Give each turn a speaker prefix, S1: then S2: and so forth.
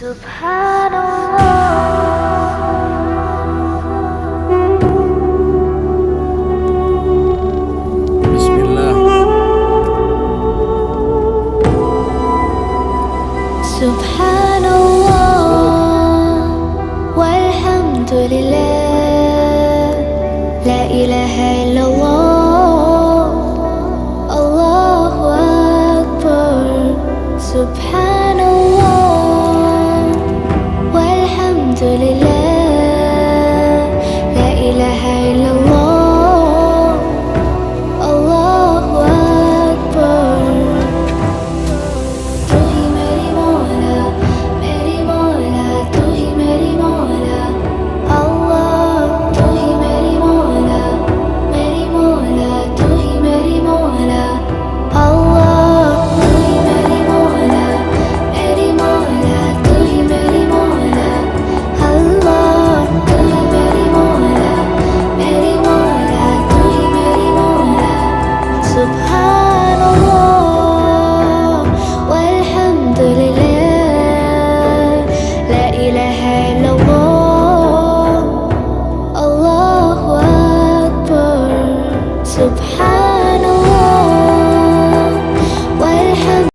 S1: بسم الله.
S2: سبحان الله والحمد لله، لا إله إلا الله، الله أكبر. سبحان الله والحمد لله، لا إله إلا الله، الله أكبر. तू ही मेरी मौला तू ही मेरी मौला, अल्लाह तू ही मेरी मौला तू ही मेरी मौला, अल्लाह तू ही मेरी मौला तू ही मेरी मौला, अल्लाह तू ही मेरी मौला तू ही मेरी मौला। सुभान अल्लाह والحمد لله، لا إله إلا الله، الله أكبر. سبحان